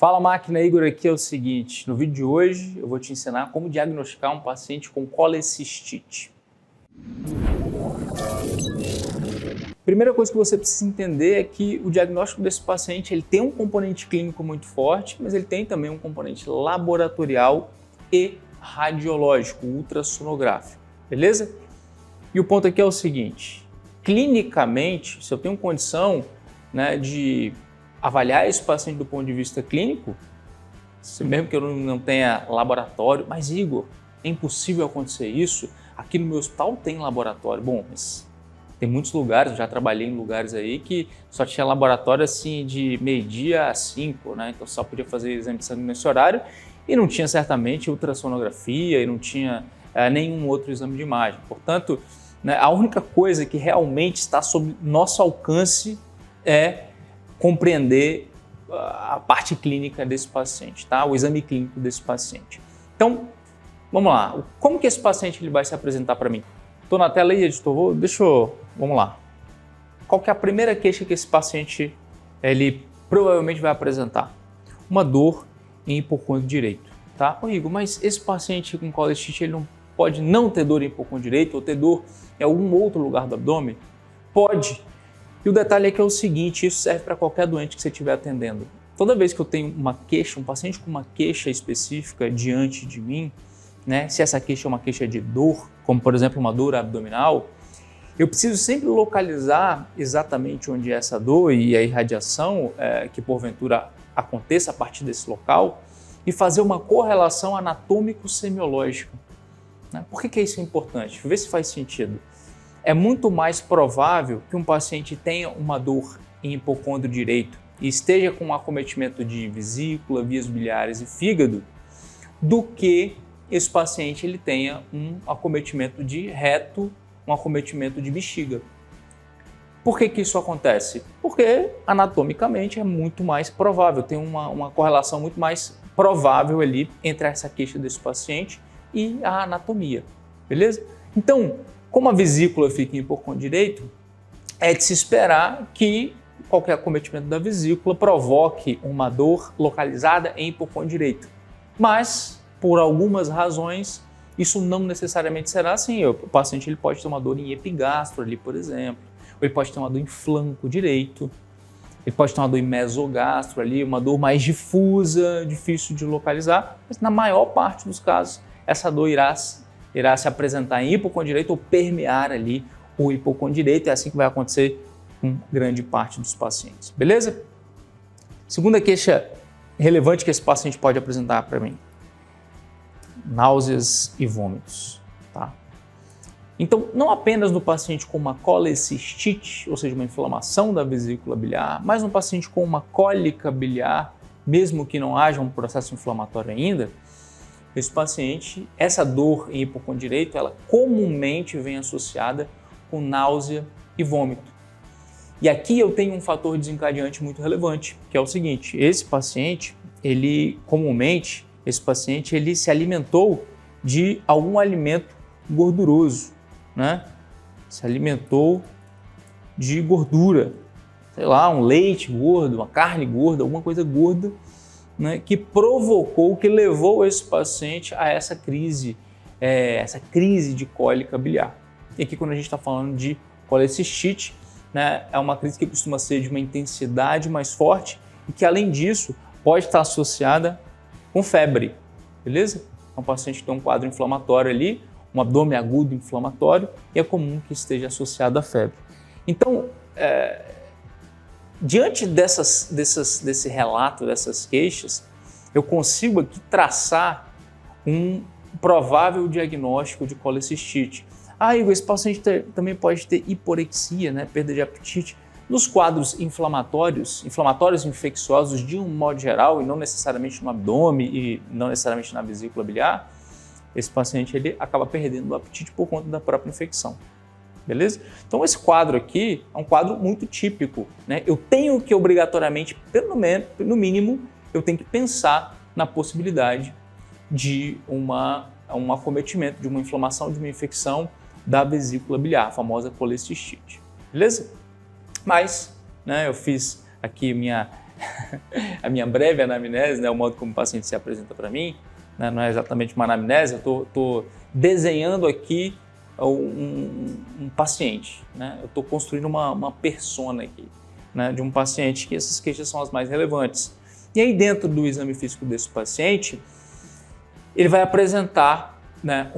Fala máquina, Igor aqui é o seguinte, no vídeo de hoje eu vou te ensinar como diagnosticar um paciente com colecistite. Primeira coisa que você precisa entender é que o diagnóstico desse paciente ele tem um componente clínico muito forte, mas ele tem também um componente laboratorial e radiológico, ultrassonográfico, beleza? E o ponto aqui é o seguinte, clinicamente, se eu tenho condição de avaliar esse paciente do ponto de vista clínico, mesmo que eu não tenha laboratório, mas Igor, é impossível acontecer isso, aqui no meu hospital tem laboratório. Bom, mas tem muitos lugares, eu já trabalhei em lugares aí que só tinha laboratório assim de meio-dia às 5, né? Então só podia fazer exame de sangue nesse horário e não tinha certamente ultrassonografia e não tinha nenhum outro exame de imagem. Portanto, a única coisa que realmente está sob nosso alcance é compreender a parte clínica desse paciente, tá? O exame clínico desse paciente. Então, vamos lá. Como que esse paciente ele vai se apresentar para mim? Estou na tela aí, editor. Vamos lá. Qual que é a primeira queixa que esse paciente ele provavelmente vai apresentar? Uma dor em hipocôndrio direito, tá? Ô Igor, mas esse paciente com colecistite ele não pode não ter dor em hipocôndrio direito ou ter dor em algum outro lugar do abdômen? Pode. E o detalhe é que é o seguinte, isso serve para qualquer doente que você estiver atendendo. Toda vez que eu tenho uma queixa, um paciente com uma queixa específica diante de mim, se essa queixa é uma queixa de dor, como por exemplo uma dor abdominal, eu preciso sempre localizar exatamente onde é essa dor e a irradiação que porventura aconteça a partir desse local e fazer uma correlação anatômico-semiológica. Por que isso é importante? Vê se faz sentido. É muito mais provável que um paciente tenha uma dor em hipocôndrio direito e esteja com um acometimento de vesícula, vias biliares e fígado, do que esse paciente ele tenha um acometimento de reto, um acometimento de bexiga. Por que isso acontece? Porque anatomicamente é muito mais provável, tem uma correlação muito mais provável ali entre essa queixa desse paciente e a anatomia, beleza? Então, como a vesícula fica em hipocôndrio direito, é de se esperar que qualquer acometimento da vesícula provoque uma dor localizada em hipocôndrio direito. Mas, por algumas razões, isso não necessariamente será assim. O paciente ele pode ter uma dor em epigastro ali, por exemplo, ou ele pode ter uma dor em flanco direito, ele pode ter uma dor em mesogastro ali, uma dor mais difusa, difícil de localizar, mas na maior parte dos casos, essa dor irá se apresentar em hipocôndrio direito ou permear ali o hipocôndrio direito. É assim que vai acontecer com grande parte dos pacientes, beleza? Segunda queixa relevante que esse paciente pode apresentar para mim: náuseas e vômitos, tá? Então, não apenas no paciente com uma colecistite, ou seja, uma inflamação da vesícula biliar, mas no paciente com uma cólica biliar, mesmo que não haja um processo inflamatório ainda, esse paciente, essa dor em hipocôndrio direito, ela comumente vem associada com náusea e vômito. E aqui eu tenho um fator desencadeante muito relevante, que é o seguinte: esse paciente, ele se alimentou de algum alimento gorduroso, Se alimentou de gordura, sei lá, um leite gordo, uma carne gorda, alguma coisa gorda, que provocou, que levou esse paciente a essa crise de cólica biliar. E aqui, quando a gente está falando de colecistite, é uma crise que costuma ser de uma intensidade mais forte e que, além disso, pode estar associada com febre, beleza? É um paciente que tem um quadro inflamatório ali, um abdômen agudo inflamatório, e é comum que esteja associado à febre. Então, diante desse relato, dessas queixas, eu consigo aqui traçar um provável diagnóstico de colecistite. Igor, esse paciente também pode ter hiporexia, perda de apetite. Nos quadros inflamatórios infecciosos de um modo geral, e não necessariamente no abdômen e não necessariamente na vesícula biliar, esse paciente ele acaba perdendo o apetite por conta da própria infecção. Beleza? Então esse quadro aqui é um quadro muito típico, Eu tenho que obrigatoriamente, no mínimo, eu tenho que pensar na possibilidade de um acometimento, de uma inflamação, de uma infecção da vesícula biliar, a famosa colecistite. Beleza? Mas, eu fiz aqui minha a minha breve anamnese, né, o modo como o paciente se apresenta para mim, né, não é exatamente uma anamnese, eu estou desenhando aqui um paciente, né, eu estou construindo uma persona aqui, né, de um paciente que essas queixas são as mais relevantes. E aí dentro do exame físico desse paciente, ele vai apresentar, né,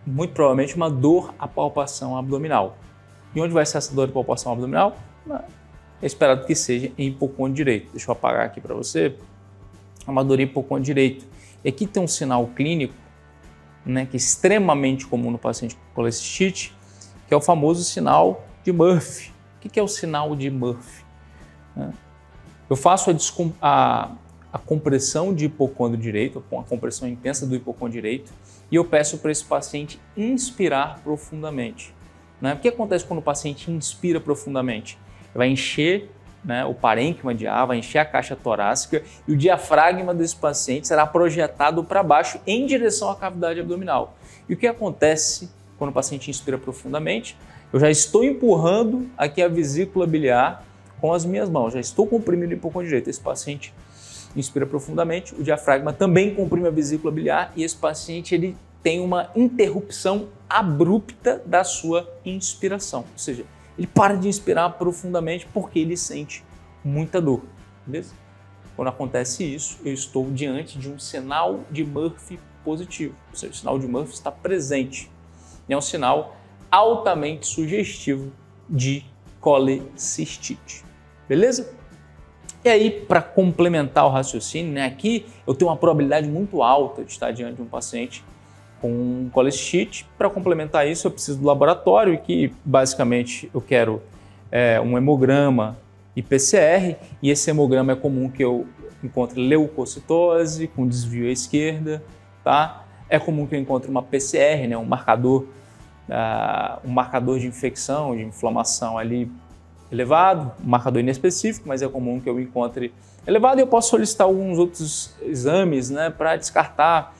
muito provavelmente uma dor à palpação abdominal. E onde vai ser essa dor de palpação abdominal? É esperado que seja em hipocôndrio direito. Deixa eu apagar aqui para você. É uma dor em hipocôndrio direito. E aqui tem um sinal clínico, né, que é extremamente comum no paciente com colecistite, que é o famoso sinal de Murphy. O que é o sinal de Murphy? Eu faço a compressão de hipocôndrio direito, com a compressão intensa do hipocôndrio direito, e eu peço para esse paciente inspirar profundamente. O que acontece quando o paciente inspira profundamente? Vai encher, né, o parênquima de ar, vai encher a caixa torácica e o diafragma desse paciente será projetado para baixo em direção à cavidade abdominal. E o que acontece quando o paciente inspira profundamente? Eu já estou empurrando aqui a vesícula biliar com as minhas mãos, já estou comprimindo o hipocôndrio direito. Esse paciente inspira profundamente, o diafragma também comprime a vesícula biliar e esse paciente ele tem uma interrupção abrupta da sua inspiração, ou seja, ele para de inspirar profundamente porque ele sente muita dor, beleza? Quando acontece isso, eu estou diante de um sinal de Murphy positivo, ou seja, o sinal de Murphy está presente. E é um sinal altamente sugestivo de colecistite, beleza? E aí, para complementar o raciocínio, né, aqui eu tenho uma probabilidade muito alta de estar diante de um paciente com colecistite. Para complementar isso, eu preciso do laboratório, que basicamente eu quero um hemograma e PCR, e esse hemograma é comum que eu encontre leucocitose com desvio à esquerda, tá? É comum que eu encontre uma PCR, né, um marcador de infecção, de inflamação ali elevado, um marcador inespecífico, mas é comum que eu encontre elevado, e eu posso solicitar alguns outros exames, né, para descartar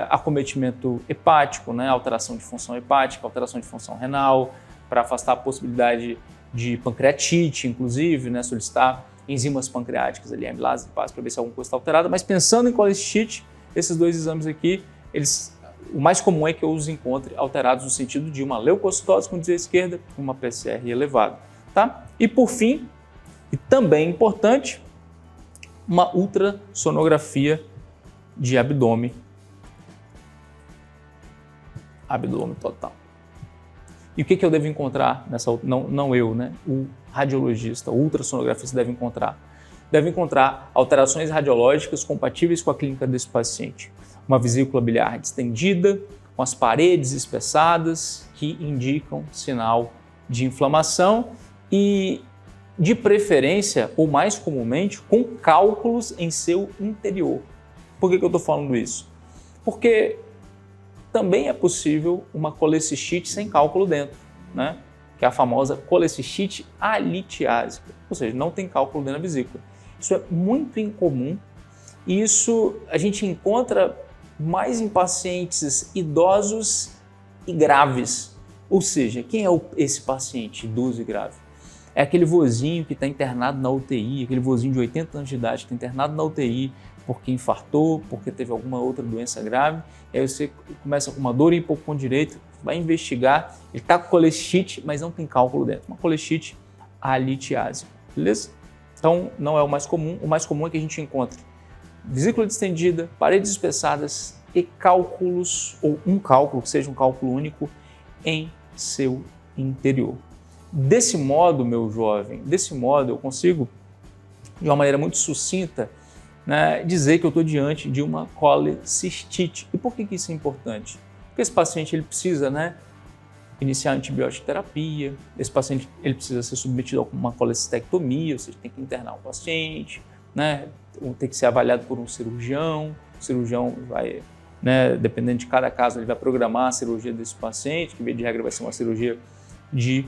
acometimento hepático, né, alteração de função hepática, alteração de função renal, para afastar a possibilidade de pancreatite, inclusive, né, solicitar enzimas pancreáticas, ali, amilase e pase, para ver se alguma coisa está alterada. Mas pensando em colecistite, esses dois exames aqui, o mais comum é que eu os encontre alterados no sentido de uma leucocitose com desvio à esquerda e uma PCR elevado. Tá? E por fim, e também importante, uma ultrassonografia de abdômen total. E o que eu devo encontrar nessa? Não eu, né? O radiologista, o ultrassonografista deve encontrar. Deve encontrar alterações radiológicas compatíveis com a clínica desse paciente. Uma vesícula biliar distendida, com as paredes espessadas, que indicam sinal de inflamação e, de preferência, ou mais comumente, com cálculos em seu interior. Por que eu estou falando isso? Porque também é possível uma colecistite sem cálculo dentro, né? Que é a famosa colecistite alitiásica, ou seja, não tem cálculo dentro da vesícula. Isso é muito incomum e isso a gente encontra mais em pacientes idosos e graves. Ou seja, quem é esse paciente idoso e grave? É aquele vozinho que está internado na UTI, aquele vozinho de 80 anos de idade que está internado na UTI porque infartou, porque teve alguma outra doença grave, e aí você começa com uma dor em hipocôndrio direito, vai investigar, ele está com colecistite, mas não tem cálculo dentro, uma colecistite alitiásica, beleza? Então não é o mais comum é que a gente encontre vesícula distendida, paredes espessadas e cálculos, ou um cálculo, que seja um cálculo único, em seu interior. Desse modo, meu jovem, eu consigo, de uma maneira muito sucinta, né, dizer que eu estou diante de uma colecistite. E por que isso é importante? Porque esse paciente ele precisa, né, iniciar antibiótico terapia, esse paciente ele precisa ser submetido a uma colecistectomia, ou seja, tem que internar o paciente, né, tem que ser avaliado por um cirurgião, o cirurgião vai, né, dependendo de cada caso, ele vai programar a cirurgia desse paciente, que via de regra vai ser uma cirurgia de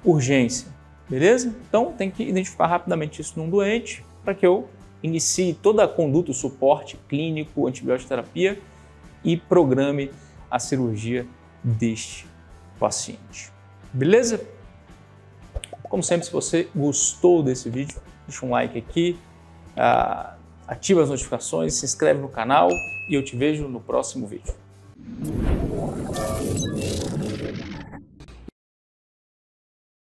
urgência, beleza? Então tem que identificar rapidamente isso num doente para que eu inicie toda a conduta, o suporte clínico, antibiótico terapia e programe a cirurgia deste paciente, beleza? Como sempre, se você gostou desse vídeo, deixa um like aqui, ativa as notificações, se inscreve no canal e eu te vejo no próximo vídeo.